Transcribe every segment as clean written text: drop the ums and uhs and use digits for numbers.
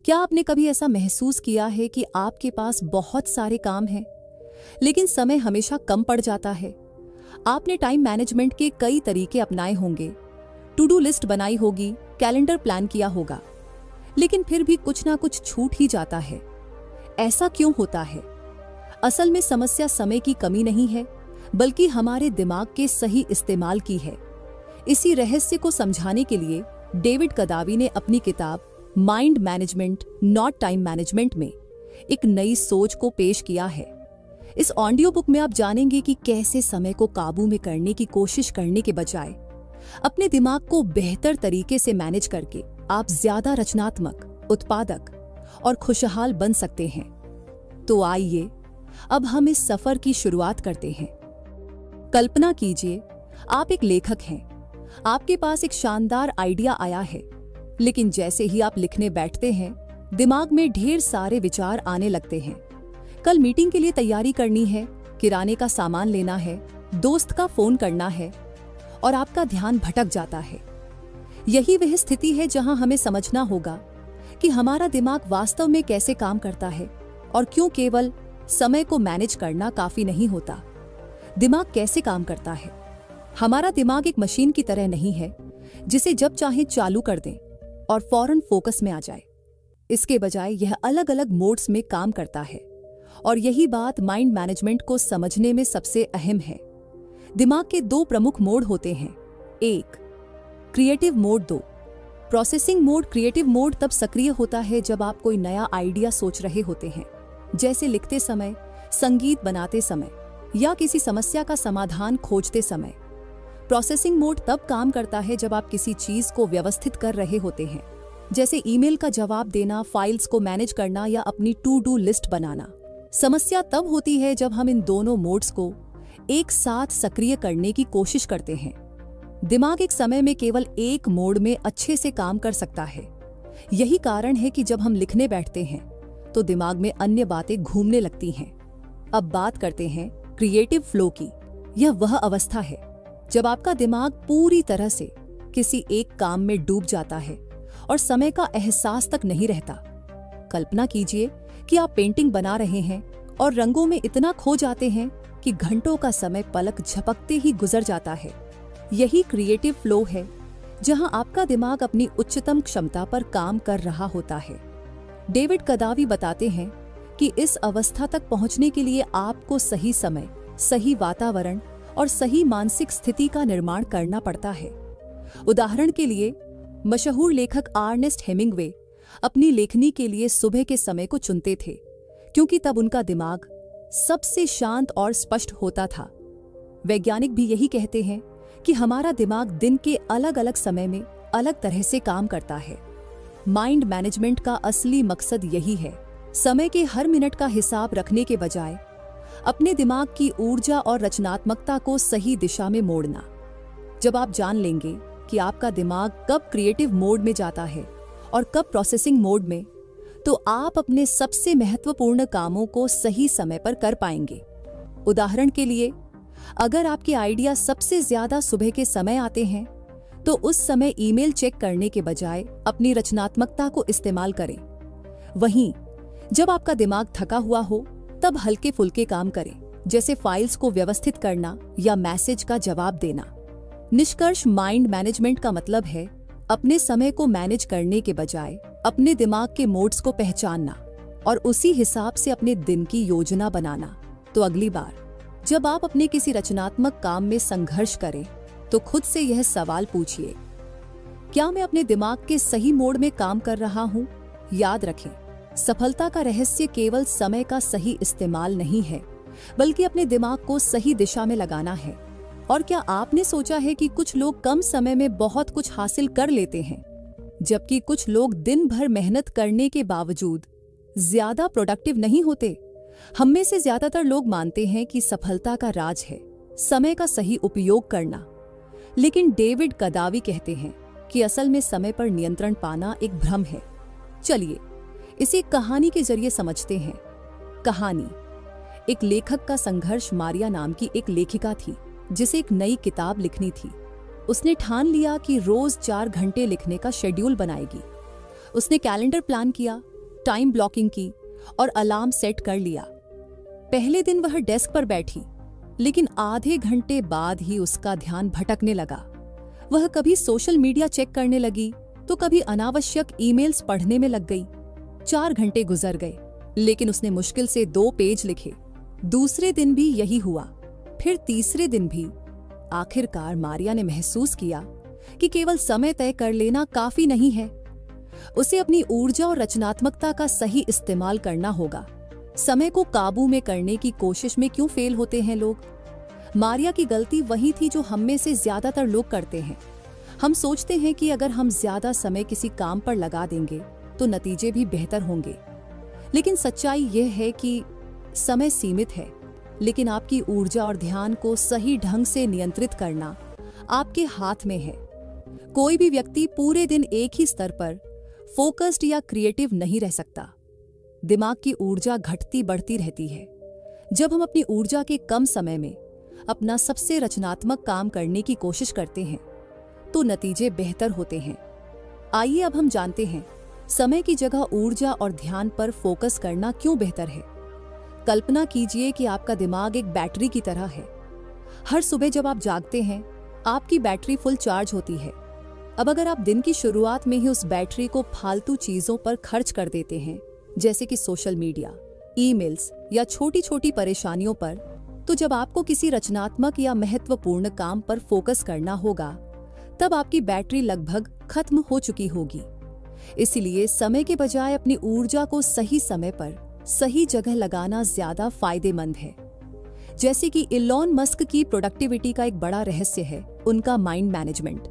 क्या आपने कभी ऐसा महसूस किया है कि आपके पास बहुत सारे काम हैं, लेकिन समय हमेशा कम पड़ जाता है? आपने टाइम मैनेजमेंट के कई तरीके अपनाए होंगे, टू डू लिस्ट बनाई होगी, कैलेंडर प्लान किया होगा, लेकिन फिर भी कुछ ना कुछ छूट ही जाता है। ऐसा क्यों होता है? असल में समस्या समय की कमी नहीं है, बल्कि हमारे दिमाग के सही इस्तेमाल की है। इसी रहस्य को समझाने के लिए डेविड कदावी ने अपनी किताब mind management not time management में एक नई सोच को पेश किया है। इस ऑडियो बुक में आप जानेंगे कि कैसे समय को काबू में करने की कोशिश करने के बजाय अपने दिमाग को बेहतर तरीके से मैनेज करके आप ज्यादा रचनात्मक, उत्पादक और खुशहाल बन सकते हैं। तो आइए अब हम इस सफर की शुरुआत करते हैं। कल्पना कीजिए, आप एक लेखक हैं। आपके पास एक शानदार आइडिया आया है, लेकिन जैसे ही आप लिखने बैठते हैं, दिमाग में ढेर सारे विचार आने लगते हैं। कल मीटिंग के लिए तैयारी करनी है, किराने का सामान लेना है, दोस्त का फोन करना है, और आपका ध्यान भटक जाता है। यही वह स्थिति है जहां हमें समझना होगा कि हमारा दिमाग वास्तव में कैसे काम करता है और क्यों केवल समय को मैनेज करना काफी नहीं होता। दिमाग कैसे काम करता है? हमारा दिमाग एक मशीन की तरह नहीं है जिसे जब चाहे चालू कर दें और फौरन फोकस में आ जाए। इसके बजाय यह अलग अलग मोड्स में काम करता है, और यही बात माइंड मैनेजमेंट को समझने में सबसे अहम है। दिमाग के दो प्रमुख मोड होते हैं। एक, क्रिएटिव मोड। दो, प्रोसेसिंग मोड। क्रिएटिव मोड तब सक्रिय होता है जब आप कोई नया आइडिया सोच रहे होते हैं, जैसे लिखते समय, संगीत बनाते समय या किसी समस्या का समाधान खोजते समय। प्रोसेसिंग मोड तब काम करता है जब आप किसी चीज को व्यवस्थित कर रहे होते हैं, जैसे ईमेल का जवाब देना, फाइल्स को मैनेज करना या अपनी टू डू लिस्ट बनाना। समस्या तब होती है जब हम इन दोनों मोड्स को एक साथ सक्रिय करने की कोशिश करते हैं। दिमाग एक समय में केवल एक मोड में अच्छे से काम कर सकता है। यही कारण है कि जब हम लिखने बैठते हैं तो दिमाग में अन्य बातें घूमने लगती हैं। अब बात करते हैं क्रिएटिव फ्लो की। यह वह अवस्था है जब आपका दिमाग पूरी तरह से किसी एक काम में डूब जाता है और समय का एहसास तक नहीं रहता। कल्पना कीजिए कि आप पेंटिंग बना रहे हैं और रंगों में इतना खो जाते हैं कि घंटों का समय पलक झपकते ही गुजर जाता है। यही क्रिएटिव फ्लो है, जहां आपका दिमाग अपनी उच्चतम क्षमता पर काम कर रहा होता है। डेविड कदावी बताते हैं कि इस अवस्था तक पहुंचने के लिए आपको सही समय, सही वातावरण और सही मानसिक स्थिति का निर्माण करना पड़ता है। उदाहरण के लिए, मशहूर लेखक अर्नेस्ट हेमिंग्वे अपनी लेखनी के लिए सुबह के समय को चुनते थे, क्योंकि तब उनका दिमाग सबसे शांत और स्पष्ट होता था। वैज्ञानिक भी यही कहते हैं कि हमारा दिमाग दिन के अलग अलग समय में अलग तरह से काम करता है। माइंड मैनेजमेंट का असली मकसद यही है, समय के हर मिनट का हिसाब रखने के बजाय अपने दिमाग की ऊर्जा और रचनात्मकता को सही दिशा में मोड़ना। जब आप जान लेंगे कि आपका दिमाग कब क्रिएटिव मोड में जाता है और कब प्रोसेसिंग मोड में, तो आप अपने सबसे महत्वपूर्ण कामों को सही समय पर कर पाएंगे। उदाहरण के लिए, अगर आपके आइडिया सबसे ज्यादा सुबह के समय आते हैं, तो उस समय ईमेल चेक करने के बजाय अपनी रचनात्मकता को इस्तेमाल करें। वहीं जब आपका दिमाग थका हुआ हो, तब हल्के फुल्के काम करें, जैसे फाइल्स को व्यवस्थित करना या मैसेज का जवाब देना। निष्कर्ष, माइंड मैनेजमेंट का मतलब है अपने समय को मैनेज करने के बजाय अपने दिमाग के मोड्स को पहचानना और उसी हिसाब से अपने दिन की योजना बनाना। तो अगली बार जब आप अपने किसी रचनात्मक काम में संघर्ष करें, तो खुद से यह सवाल पूछिए, क्या मैं अपने दिमाग के सही मोड में काम कर रहा हूं? याद रखें, सफलता का रहस्य केवल समय का सही इस्तेमाल नहीं है, बल्कि अपने दिमाग को सही दिशा में लगाना है। और क्या आपने सोचा है कि कुछ लोग कम समय में बहुत कुछ हासिल कर लेते हैं, जबकि कुछ लोग दिन भर मेहनत करने के बावजूद ज्यादा प्रोडक्टिव नहीं होते? हम में से ज्यादातर लोग मानते हैं कि सफलता का राज है समय का सही उपयोग करना, लेकिन डेविड कदावी कहते हैं कि असल में समय पर नियंत्रण पाना एक भ्रम है। चलिए इसे एक कहानी के जरिए समझते हैं। कहानी, एक लेखक का संघर्ष। मारिया नाम की एक लेखिका थी जिसे एक नई किताब लिखनी थी। उसने ठान लिया कि रोज 4 घंटे लिखने का शेड्यूल बनाएगी। उसने कैलेंडर प्लान किया, टाइम ब्लॉकिंग की और अलार्म सेट कर लिया। पहले दिन वह डेस्क पर बैठी, लेकिन आधे घंटे बाद ही उसका ध्यान भटकने लगा। वह कभी सोशल मीडिया चेक करने लगी तो कभी अनावश्यक ईमेल्स पढ़ने में लग गई। 4 घंटे गुजर गए, लेकिन उसने मुश्किल से 2 पेज लिखे। दूसरे दिन भी यही हुआ, फिर तीसरे दिन भी। आखिरकार मारिया ने महसूस किया कि केवल समय तय कर लेना काफी नहीं है। उसे अपनी ऊर्जा और रचनात्मकता का सही इस्तेमाल करना होगा। समय को काबू में करने की कोशिश में क्यों फेल होते हैं लोग? मारिया की गलती वही थी जो हम में से ज्यादातर लोग करते हैं। हम सोचते हैं कि अगर हम ज्यादा समय किसी काम पर लगा देंगे तो नतीजे भी बेहतर होंगे, लेकिन सच्चाई यह है कि समय सीमित है, लेकिन आपकी ऊर्जा और ध्यान को सही ढंग से नियंत्रित करना आपके हाथ में है। कोई भी व्यक्ति पूरे दिन एक ही स्तर पर फोकस्ड या क्रिएटिव नहीं रह सकता। दिमाग की ऊर्जा घटती बढ़ती रहती है। जब हम अपनी ऊर्जा के कम समय में अपना सबसे रचनात्मक काम करने की कोशिश करते हैं तो नतीजे बेहतर होते हैं। आइए अब हम जानते हैं समय की जगह ऊर्जा और ध्यान पर फोकस करना क्यों बेहतर है। कल्पना कीजिए कि आपका दिमाग एक बैटरी की तरह है। हर सुबह जब आप जागते हैं, आपकी बैटरी फुल चार्ज होती है। अब अगर आप दिन की शुरुआत में ही उस बैटरी को फालतू चीजों पर खर्च कर देते हैं, जैसे कि सोशल मीडिया, ईमेल्स या छोटी छोटी परेशानियों पर, तो जब आपको किसी रचनात्मक या महत्वपूर्ण काम पर फोकस करना होगा, तब आपकी बैटरी लगभग खत्म हो चुकी होगी। इसलिए समय के बजाय अपनी ऊर्जा को सही समय पर सही जगह लगाना ज्यादा फायदेमंद है। जैसे कि इलॉन मस्क की प्रोडक्टिविटी का एक बड़ा रहस्य है उनका माइंड मैनेजमेंट।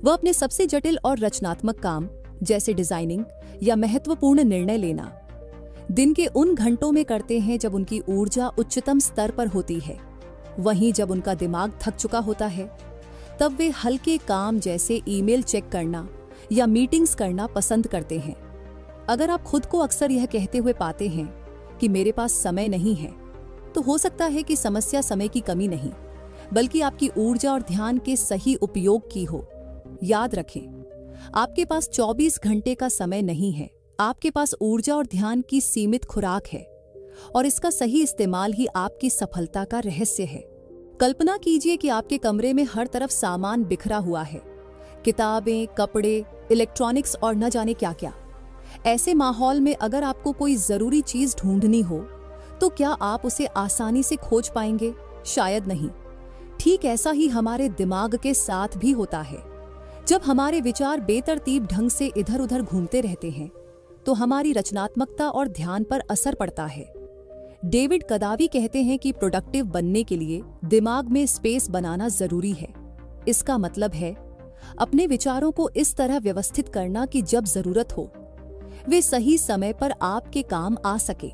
वह अपने सबसे जटिल और रचनात्मक काम, जैसे डिजाइनिंग या महत्वपूर्ण निर्णय लेना, दिन के उन घंटों में करते हैं जब उनकी ऊर्जा उच्चतम स्तर पर होती है। वहीं जब उनका दिमाग थक चुका होता है, तब वे हल्के काम जैसे ईमेल चेक करना या मीटिंग्स करना पसंद करते हैं। अगर आप खुद को अक्सर यह कहते हुए पाते हैं कि मेरे पास समय नहीं है, तो हो सकता है कि समस्या समय की कमी नहीं, बल्कि आपकी ऊर्जा और ध्यान के सही उपयोग की हो। याद रखें, आपके पास 24 घंटे का समय नहीं है। आपके पास ऊर्जा और ध्यान की सीमित खुराक है, और इसका सही इस्तेमाल ही आपकी सफलता का रहस्य है। कल्पना कीजिए कि आपके कमरे में हर तरफ सामान बिखरा हुआ है, किताबें, कपड़े, इलेक्ट्रॉनिक्स और न जाने क्या क्या। ऐसे माहौल में अगर आपको कोई जरूरी चीज ढूंढनी हो, तो क्या आप उसे आसानी से खोज पाएंगे? शायद नहीं। ठीक ऐसा ही हमारे दिमाग के साथ भी होता है। जब हमारे विचार बेतरतीब ढंग से इधर उधर घूमते रहते हैं, तो हमारी रचनात्मकता और ध्यान पर असर पड़ता है। डेविड कदावी कहते हैं कि प्रोडक्टिव बनने के लिए दिमाग में स्पेस बनाना जरूरी है। इसका मतलब है अपने विचारों को इस तरह व्यवस्थित करना कि जब जरूरत हो, वे सही समय पर आपके काम आ सके।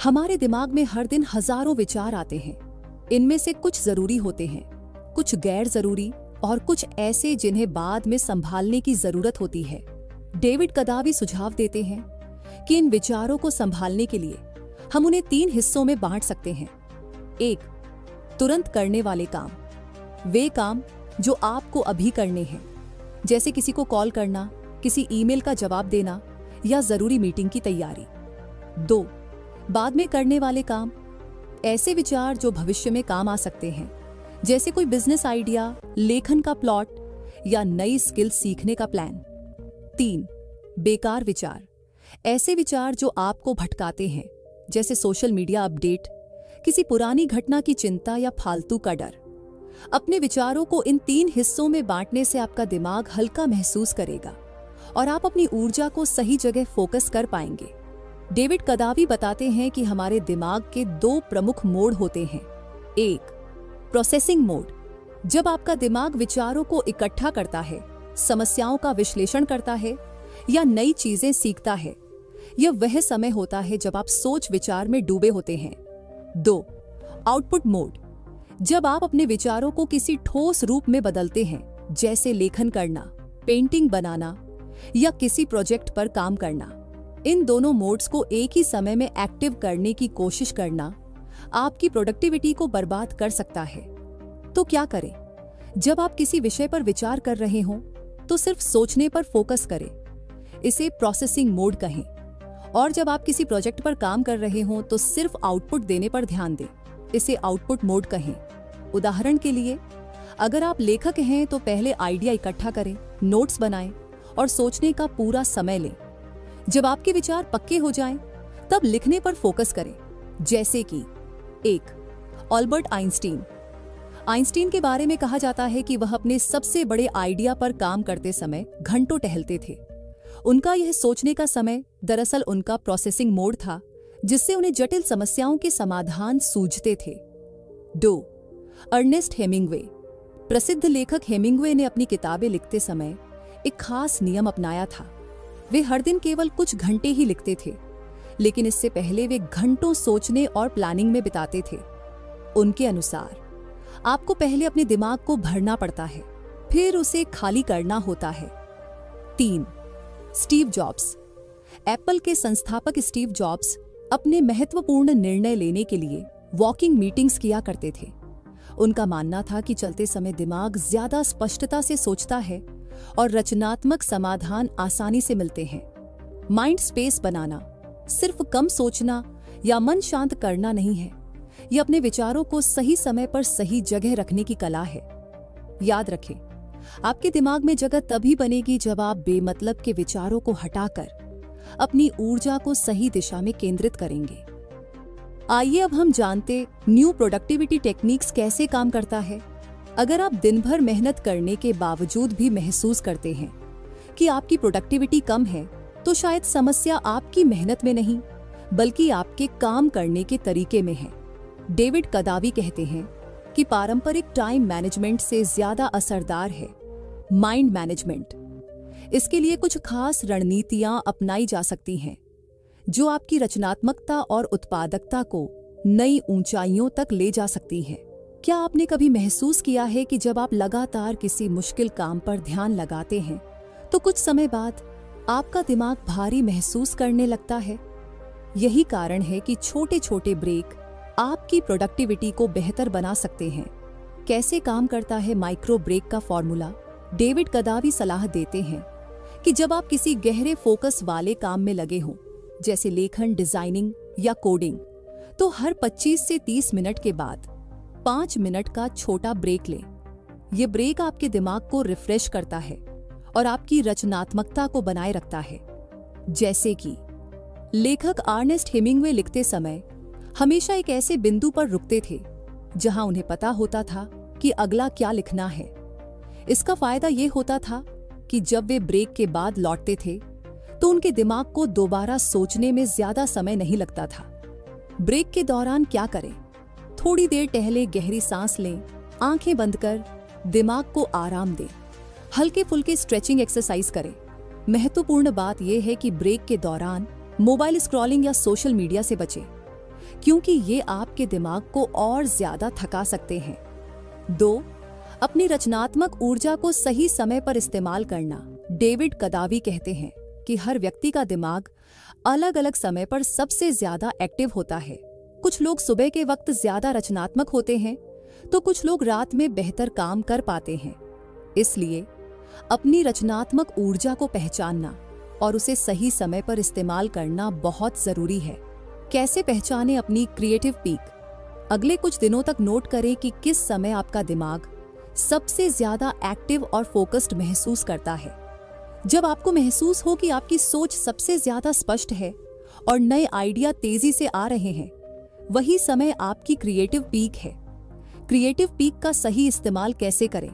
हमारे दिमाग में हर दिन हजारों विचार आते हैं। इनमें से कुछ जरूरी होते हैं, कुछ गैर जरूरी और कुछ ऐसे जिन्हें बाद में संभालने की जरूरत होती है। डेविड कदावी सुझाव देते हैं कि इन विचारों को संभालने के लिए हम उन्हें 3 हिस्सों में बांट सकते हैं। 1, तुरंत करने वाले काम, वे काम जो आपको अभी करने हैं, जैसे किसी को कॉल करना, किसी ईमेल का जवाब देना या जरूरी मीटिंग की तैयारी। 2, बाद में करने वाले काम, ऐसे विचार जो भविष्य में काम आ सकते हैं, जैसे कोई बिजनेस आइडिया, लेखन का प्लॉट या नई स्किल सीखने का प्लान। 3, बेकार विचार, ऐसे विचार जो आपको भटकाते हैं, जैसे सोशल मीडिया अपडेट, किसी पुरानी घटना की चिंता या फालतू का डर। अपने विचारों को इन 3 हिस्सों में बांटने से आपका दिमाग हल्का महसूस करेगा और आप अपनी ऊर्जा को सही जगह फोकस कर पाएंगे। डेविड कदावी बताते हैं कि हमारे दिमाग के 2 प्रमुख मोड होते हैं। 1, प्रोसेसिंग मोड, जब आपका दिमाग विचारों को इकट्ठा करता है, समस्याओं का विश्लेषण करता है या नई चीजें सीखता है। यह वह समय होता है जब आप सोच विचार में डूबे होते हैं। 2, आउटपुट मोड, जब आप अपने विचारों को किसी ठोस रूप में बदलते हैं, जैसे लेखन करना, पेंटिंग बनाना या किसी प्रोजेक्ट पर काम करना। इन दोनों मोड्स को एक ही समय में एक्टिव करने की कोशिश करना आपकी प्रोडक्टिविटी को बर्बाद कर सकता है। तो क्या करें? जब आप किसी विषय पर विचार कर रहे हों, तो सिर्फ सोचने पर फोकस करें। इसे प्रोसेसिंग मोड कहें। और जब आप किसी प्रोजेक्ट पर काम कर रहे हों तो सिर्फ आउटपुट देने पर ध्यान दें। इसे आउटपुट मोड कहें। उदाहरण के लिए, अगर आप लेखक हैं तो पहले आइडिया इकट्ठा करें, नोट्स बनाएं और सोचने का पूरा समय लें। जब आपके विचार पक्के हो जाएं, तब लिखने पर फोकस करें। जैसे कि 1. Albert Einstein. आइंस्टीन के बारे में कहा जाता है कि वह अपने सबसे बड़े आइडिया पर काम करते समय घंटों टहलते थे। उनका यह सोचने का समय दरअसल उनका प्रोसेसिंग मोड था, जिससे उन्हें जटिल समस्याओं के समाधान सूझते थे। 2. Ernest Hemingway. प्रसिद्ध लेखक हेमिंग्वे ने अपनी किताबें लिखते समय एक खास नियम अपनाया था। वे हर दिन केवल कुछ घंटे ही लिखते थे, लेकिन इससे पहले वे घंटों सोचने और प्लानिंग में बिताते थे। उनके अनुसार आपको पहले अपने दिमाग को भरना पड़ता है, फिर उसे खाली करना होता है। 3. Steve jobs. एप्पल के संस्थापक स्टीव जॉब्स अपने महत्वपूर्ण निर्णय लेने के लिए वॉकिंग मीटिंग्स किया करते थे। उनका मानना था कि चलते समय दिमाग ज्यादा स्पष्टता से सोचता है और रचनात्मक समाधान आसानी से मिलते हैं। माइंड स्पेस बनाना सिर्फ कम सोचना या मन शांत करना नहीं है, यह अपने विचारों को सही समय पर सही जगह रखने की कला है। याद रखें, आपके दिमाग में जगह तभी बनेगी जब आप बेमतलब के विचारों को हटाकर अपनी ऊर्जा को सही दिशा में केंद्रित करेंगे। आइए अब हम जानते न्यू प्रोडक्टिविटी टेक्निक्स कैसे काम करता है। अगर आप दिन भर मेहनत करने के बावजूद भी महसूस करते हैं कि आपकी प्रोडक्टिविटी कम है, तो शायद समस्या आपकी मेहनत में नहीं, बल्कि आपके काम करने के तरीके में है। डेविड कदावी कहते हैं कि पारंपरिक टाइम मैनेजमेंट से ज्यादा असरदार है माइंड मैनेजमेंट। इसके लिए कुछ खास रणनीतियां अपनाई जा सकती हैं, जो आपकी रचनात्मकता और उत्पादकता को नई ऊंचाइयों तक ले जा सकती हैं। क्या आपने कभी महसूस किया है कि जब आप लगातार किसी मुश्किल काम पर ध्यान लगाते हैं, तो कुछ समय बाद आपका दिमाग भारी महसूस करने लगता है? यही कारण है कि छोटे छोटे ब्रेक आपकी प्रोडक्टिविटी को बेहतर बना सकते हैं। कैसे काम करता है माइक्रो ब्रेक का फॉर्मूला? डेविड कदावी सलाह देते हैं कि जब आप किसी गहरे फोकस वाले काम में लगे हों, जैसे लेखन, डिजाइनिंग या कोडिंग, तो हर 25 से 30 मिनट के बाद 5 मिनट का छोटा ब्रेक लें। ये ब्रेक आपके दिमाग को रिफ्रेश करता है और आपकी रचनात्मकता को बनाए रखता है। जैसे कि लेखक अर्नेस्ट हेमिंग्वे लिखते समय हमेशा एक ऐसे बिंदु पर रुकते थे जहां उन्हें पता होता था कि अगला क्या लिखना है। इसका फायदा ये होता था कि जब वे ब्रेक के बाद लौटते थे तो उनके दिमाग को दोबारा सोचने में ज्यादा समय नहीं लगता था। ब्रेक के दौरान क्या करें? थोड़ी देर टहले, गहरी सांस लें, आंखें बंद कर दिमाग को आराम दें, हल्के फुल्के स्ट्रेचिंग एक्सरसाइज करें। महत्वपूर्ण बात यह है कि ब्रेक के दौरान मोबाइल स्क्रॉलिंग या सोशल मीडिया से बचें, क्योंकि ये आपके दिमाग को और ज्यादा थका सकते हैं। 2. अपनी रचनात्मक ऊर्जा को सही समय पर इस्तेमाल करना। डेविड कदावी कहते हैं कि हर व्यक्ति का दिमाग अलग अलग समय पर सबसे ज्यादा एक्टिव होता है। कुछ लोग सुबह के वक्त ज्यादा रचनात्मक होते हैं, तो कुछ लोग रात में बेहतर काम कर पाते हैं। इसलिए अपनी रचनात्मक ऊर्जा को पहचानना और उसे सही समय पर इस्तेमाल करना बहुत जरूरी है। कैसे पहचानें अपनी क्रिएटिव पीक? अगले कुछ दिनों तक नोट करें कि किस समय आपका दिमाग सबसे ज्यादा एक्टिव और फोकस्ड महसूस करता है। जब आपको महसूस हो कि आपकी सोच सबसे ज्यादा स्पष्ट है और नए आइडिया तेजी से आ रहे हैं, वही समय आपकी क्रिएटिव पीक है। क्रिएटिव पीक का सही इस्तेमाल कैसे करें?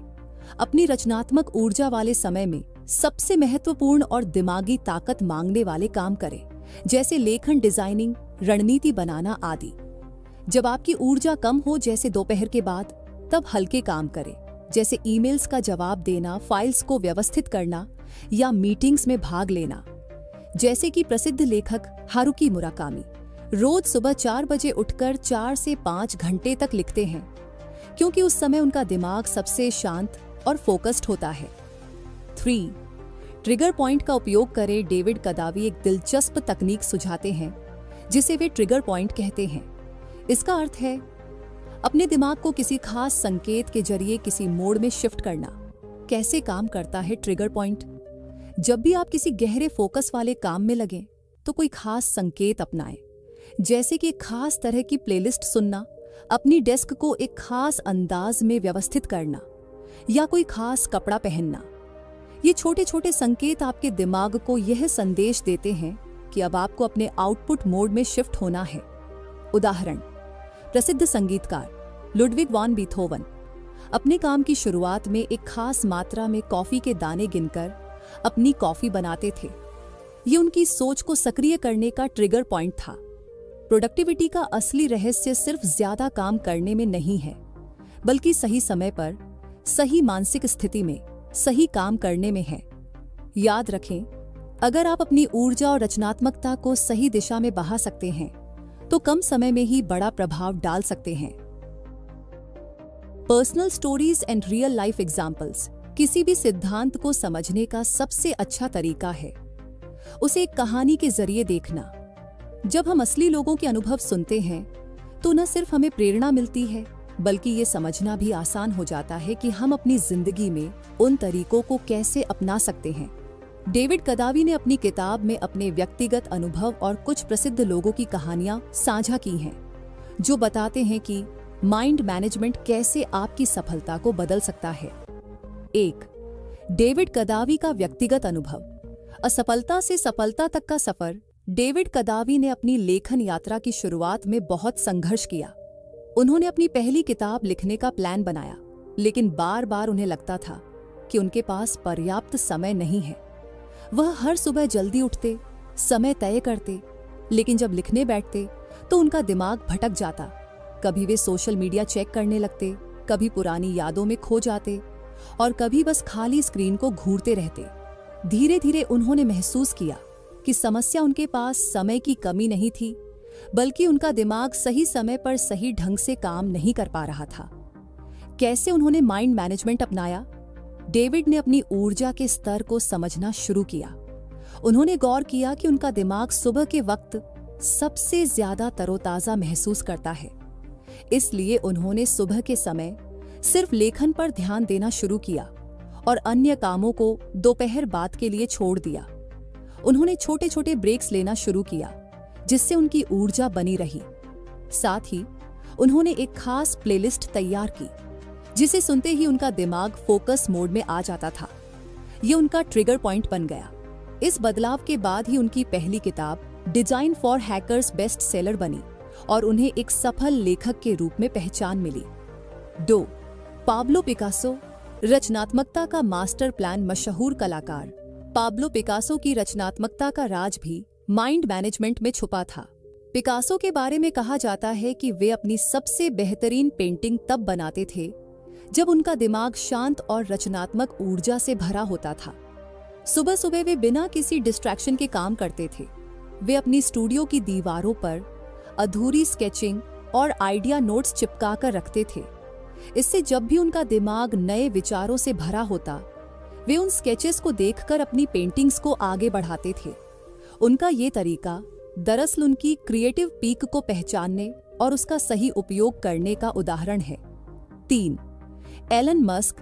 अपनी रचनात्मक ऊर्जा वाले समय में सबसे महत्वपूर्ण और दिमागी ताकत मांगने वाले काम करें, जैसे लेखन, डिजाइनिंग, रणनीति बनाना आदि। जब आपकी ऊर्जा कम हो, जैसे दोपहर के बाद, तब हल्के काम करें, जैसे ईमेल्स का जवाब देना, फाइल्स को व्यवस्थित करना या मीटिंग्स में भाग लेना। जैसे कि प्रसिद्ध लेखक हारुकी मुराकामी रोज सुबह 4 बजे उठकर 4 से 5 घंटे तक लिखते हैं, क्योंकि उस समय उनका दिमाग सबसे शांत और फोकस्ड होता है। 3. ट्रिगर पॉइंट का उपयोग करें। डेविड कदावी एक दिलचस्प तकनीक सुझाते हैं जिसे वे ट्रिगर पॉइंट कहते हैं। इसका अर्थ है अपने दिमाग को किसी खास संकेत के जरिए किसी मोड में शिफ्ट करना। कैसे काम करता है ट्रिगर पॉइंट? जब भी आप किसी गहरे फोकस वाले काम में लगें, तो कोई खास संकेत अपनाएं, जैसे कि एक खास तरह की प्लेलिस्ट सुनना, अपनी डेस्क को एक खास अंदाज में व्यवस्थित करना या कोई खास कपड़ा पहनना। ये छोटे छोटे संकेत आपके दिमाग को यह संदेश देते हैं कि अब आपको अपने आउटपुट मोड में शिफ्ट होना है। उदाहरण, प्रसिद्ध संगीतकार लुडविग वॉन बीथोवन अपने काम की शुरुआत में एक खास मात्रा में कॉफी के दाने गिनकर अपनी कॉफी बनाते थे। ये उनकी सोच को सक्रिय करने का ट्रिगर पॉइंट था। प्रोडक्टिविटी का असली रहस्य सिर्फ ज्यादा काम करने में नहीं है, बल्कि सही समय पर, सही मानसिक स्थिति में सही काम करने में है। याद रखें, अगर आप अपनी ऊर्जा और रचनात्मकता को सही दिशा में बहा सकते हैं, तो कम समय में ही बड़ा प्रभाव डाल सकते हैं। Personal stories and real life examples किसी भी सिद्धांत को समझने का सबसे अच्छा तरीका है। उसे एक कहानी के जरिए देखना। जब हम असली लोगों के अनुभव सुनते हैं, तो न सिर्फ हमें प्रेरणा मिलती है, बल्कि ये समझना भी आसान हो जाता है कि हम अपनी जिंदगी में उन तरीकों को कैसे अपना सकते हैं। डेविड कदावी ने अपनी किताब में अपने व्यक्तिगत अनुभव और कुछ प्रसिद्ध लोगों की कहानियां साझा की हैं, जो बताते हैं कि माइंड मैनेजमेंट कैसे आपकी सफलता को बदल सकता है। 1. डेविड कदावी का व्यक्तिगत अनुभव। असफलता से सफलता तक का सफर। डेविड कदावी ने अपनी लेखन यात्रा की शुरुआत में बहुत संघर्ष किया। उन्होंने अपनी पहली किताब लिखने का प्लान बनाया, लेकिन बार बार उन्हें लगता था कि उनके पास पर्याप्त समय नहीं है। वह हर सुबह जल्दी उठते, समय तय करते, लेकिन जब लिखने बैठते तो उनका दिमाग भटक जाता। कभी वे सोशल मीडिया चेक करने लगते, कभी पुरानी यादों में खो जाते और कभी बस खाली स्क्रीन को घूरते रहते। धीरे धीरे उन्होंने महसूस किया कि समस्या उनके पास समय की कमी नहीं थी, बल्कि उनका दिमाग सही समय पर सही ढंग से काम नहीं कर पा रहा था। कैसे उन्होंने माइंड मैनेजमेंट अपनाया? डेविड ने अपनी ऊर्जा के स्तर को समझना शुरू किया। उन्होंने गौर किया कि उनका दिमाग सुबह के वक्त सबसे ज्यादा तरोताजा महसूस करता है। इसलिए उन्होंने सुबह के समय सिर्फ लेखन पर ध्यान देना शुरू किया और अन्य कामों को दोपहर बाद के लिए छोड़ दिया। उन्होंने छोटे छोटे ब्रेक्स लेना शुरू किया, जिससे उनकी ऊर्जा बनी रही। साथ ही उन्होंने एक खास प्लेलिस्ट तैयार की, जिसे सुनते ही उनका दिमाग फोकस मोड में आ जाता था। ये उनका ट्रिगर पॉइंट बन गया। इस बदलाव के बाद ही उनकी पहली किताब design for hackers best seller बनी और उन्हें एक सफल लेखक के रूप में पहचान मिली। 2. पाब्लो पिकासो, रचनात्मकता का मास्टर प्लान। मशहूर कलाकार पाब्लो पिकासो की रचनात्मकता का राज भी माइंड मैनेजमेंट में छुपा था। पिकासो के बारे में कहा जाता है कि वे अपनी सबसे बेहतरीन पेंटिंग तब बनाते थे जब उनका दिमाग शांत और रचनात्मक ऊर्जा से भरा होता था। सुबह सुबह वे बिना किसी डिस्ट्रैक्शन के काम करते थे। वे अपनी स्टूडियो की दीवारों पर अधूरी स्केचिंग और आइडिया नोट्स चिपका कर रखते थे। इससे जब भी उनका दिमाग नए विचारों से भरा होता, वे उन स्केचेस को देखकर अपनी पेंटिंग्स को आगे बढ़ाते थे। उनका ये तरीका दरअसल उनकी क्रिएटिव पीक को पहचानने और उसका सही उपयोग करने का उदाहरण है। 3. एलन मस्क,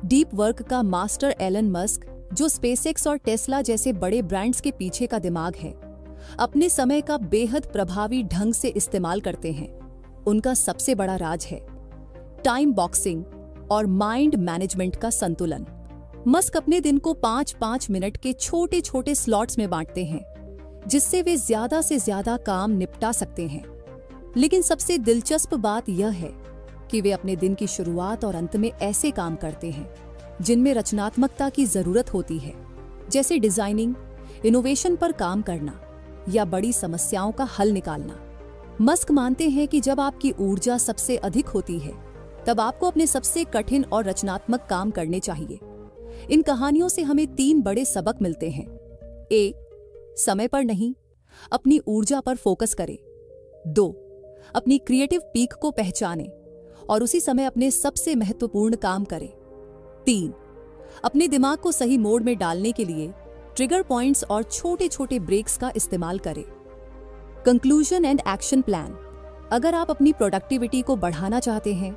डीप वर्क का मास्टर। एलन मस्क, जो स्पेसएक्स और टेस्ला जैसे बड़े ब्रांड्स के पीछे का दिमाग है, अपने समय का बेहद प्रभावी ढंग से इस्तेमाल करते हैं। उनका सबसे बड़ा राज है टाइम बॉक्सिंग और माइंड मैनेजमेंट का संतुलन। मस्क अपने दिन को 5-5 मिनट के छोटे छोटे स्लॉट्स में बांटते हैं, जिससे वे ज्यादा से ज्यादा काम निपटा सकते हैं। लेकिन सबसे दिलचस्प बात यह है कि वे अपने दिन की शुरुआत और अंत में ऐसे काम करते हैं जिनमें रचनात्मकता की जरूरत होती है, जैसे डिजाइनिंग, इनोवेशन पर काम करना या बड़ी समस्याओं का हल निकालना। मस्क मानते हैं कि जब आपकी ऊर्जा सबसे अधिक होती है, तब आपको अपने सबसे कठिन और रचनात्मक काम करने चाहिए। इन कहानियों से हमें 3 बड़े सबक मिलते हैं। 1. समय पर नहीं, अपनी ऊर्जा पर फोकस करें। 2. अपनी क्रिएटिव पीक को पहचानें और उसी समय अपने सबसे महत्वपूर्ण काम करें। 3. अपने दिमाग को सही मोड में डालने के लिए ट्रिगर पॉइंट्स और छोटे छोटे ब्रेक्स का इस्तेमाल करें। Conclusion and action plan. अगर आप अपनी प्रोडक्टिविटी को बढ़ाना चाहते हैं,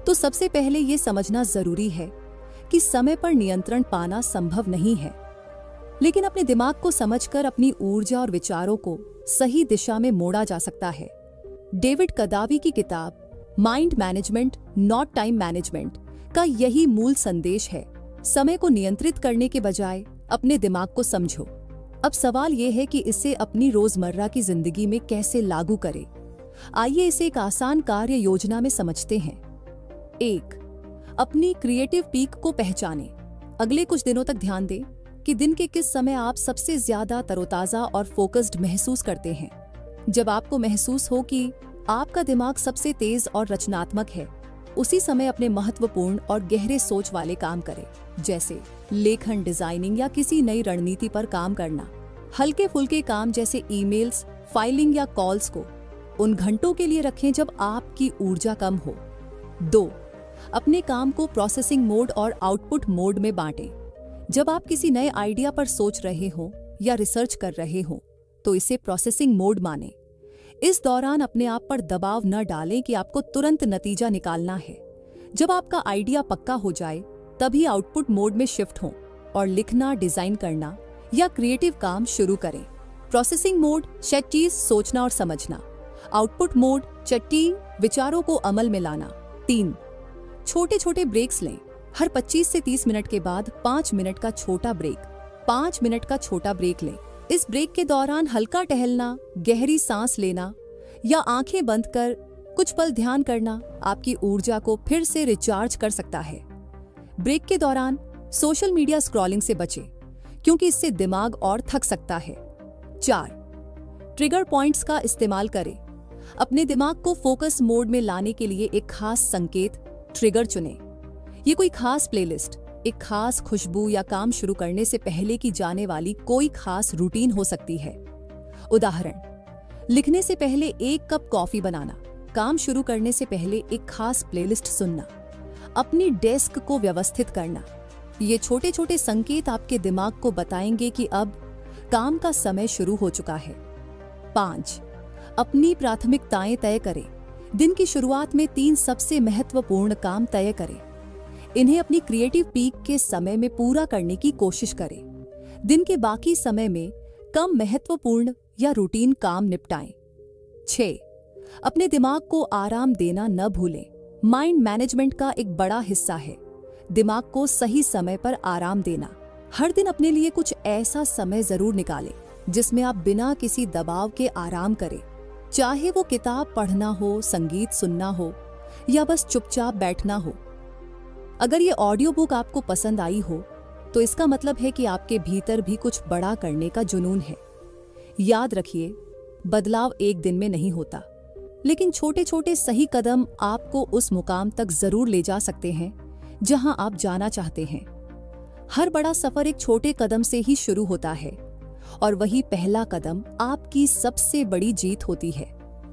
तो सबसे पहले ये समझना जरूरी है कि समय पर नियंत्रण पाना संभव नहीं है। लेकिन अपने दिमाग को समझकर अपनी ऊर्जा और विचारों को सही दिशा में मोड़ा जा सकता है। डेविड कदावी की किताब mind management not time management का यही मूल संदेश है। समय को नियंत्रित करने के बजाय अपने दिमाग को समझो। अब सवाल यह है कि इसे अपनी रोजमर्रा की जिंदगी में कैसे लागू करें। आइए इसे एक आसान कार्य योजना में समझते हैं। 1. अपनी क्रिएटिव पीक को पहचानें। अगले कुछ दिनों तक ध्यान दें कि दिन के किस समय आप सबसे ज्यादा तरोताजा और फोकस्ड महसूस करते हैं। जब आपको महसूस हो कि आपका दिमाग सबसे तेज और रचनात्मक है, उसी समय अपने महत्वपूर्ण और गहरे सोच वाले काम करें, जैसे लेखन, डिजाइनिंग या किसी नई रणनीति पर काम करना। हल्के फुल्के काम जैसे ईमेल्स, फाइलिंग या कॉल्स को उन घंटों के लिए रखें जब आपकी ऊर्जा कम हो। 2. अपने काम को प्रोसेसिंग मोड और आउटपुट मोड में बांटें। जब आप किसी नए आइडिया पर सोच रहे हो या रिसर्च कर रहे हो तो इसे प्रोसेसिंग मोड मानें। इस दौरान अपने आप पर दबाव न डालें कि आपको तुरंत नतीजा निकालना है। जब आपका आइडिया पक्का हो जाए तभी आउटपुट मोड में शिफ्ट हों और लिखना, डिजाइन करना या क्रिएटिव काम शुरू करें। प्रोसेसिंग मोड चीज सोचना और समझना, आउटपुट मोड चट्टी विचारों को अमल में लाना। 3. छोटे छोटे ब्रेक्स लें। हर 25 से 30 मिनट के बाद 5 मिनट का छोटा ब्रेक 5 मिनट का छोटा ब्रेक लें। इस ब्रेक के दौरान हल्का टहलना, गहरी सांस लेना या आंखें बंद कर कुछ पल ध्यान करना आपकी ऊर्जा को फिर से रिचार्ज कर सकता है। ब्रेक के दौरान सोशल मीडिया स्क्रॉलिंग से बचें, क्योंकि इससे दिमाग और थक सकता है। 4. ट्रिगर पॉइंट्स का इस्तेमाल करें। अपने दिमाग को फोकस मोड में लाने के लिए एक खास संकेत, ट्रिगर चुनें। ये कोई खास प्लेलिस्ट, एक खास खुशबू या काम शुरू करने से पहले की जाने वाली कोई खास रूटीन हो सकती है। उदाहरण, लिखने से पहले 1 कप कॉफी बनाना, काम शुरू करने से पहले एक खास प्लेलिस्ट सुनना, अपनी डेस्क को व्यवस्थित करना। ये छोटे छोटे संकेत आपके दिमाग को बताएंगे कि अब काम का समय शुरू हो चुका है। 5. अपनी प्राथमिकताएं तय करें। दिन की शुरुआत में 3 सबसे महत्वपूर्ण काम तय करें। इन्हें अपनी क्रिएटिव पीक के समय में पूरा करने की कोशिश करें। दिन के बाकी समय में कम महत्वपूर्ण या रूटीन काम निपटाएं। 6. अपने दिमाग को आराम देना न भूलें। माइंड मैनेजमेंट का एक बड़ा हिस्सा है दिमाग को सही समय पर आराम देना। हर दिन अपने लिए कुछ ऐसा समय जरूर निकालें जिसमें आप बिना किसी दबाव के आराम करें, चाहे वो किताब पढ़ना हो, संगीत सुनना हो या बस चुपचाप बैठना हो। अगर ये ऑडियो बुक आपको पसंद आई हो तो इसका मतलब है कि आपके भीतर भी कुछ बड़ा करने का जुनून है। याद रखिए, बदलाव एक दिन में नहीं होता, लेकिन छोटे छोटे सही कदम आपको उस मुकाम तक जरूर ले जा सकते हैं जहां आप जाना चाहते हैं। हर बड़ा सफर एक छोटे कदम से ही शुरू होता है और वही पहला कदम आपकी सबसे बड़ी जीत होती है।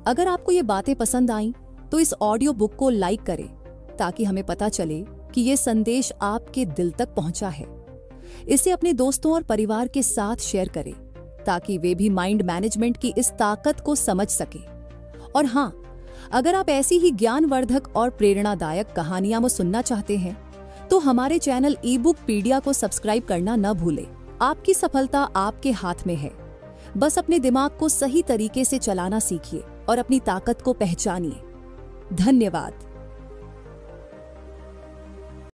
अगर आपको ये बातें पसंद आईं तो इस ऑडियो बुक को लाइक करें ताकि हमें पता चले कि ये संदेश आपके दिल तक पहुंचा है। इसे अपने दोस्तों और परिवार के साथ शेयर करें ताकि वे भी माइंड मैनेजमेंट की इस ताकत को समझ सकें। और हाँ, अगर आप ऐसी ही ज्ञानवर्धक और प्रेरणादायक कहानियां सुनना चाहते हैं तो हमारे चैनल ई-बुक पीडिया को सब्सक्राइब करना न भूलें। आपकी सफलता आपके हाथ में है। बस अपने दिमाग को सही तरीके से चलाना सीखिए और अपनी ताकत को पहचानिए। धन्यवाद।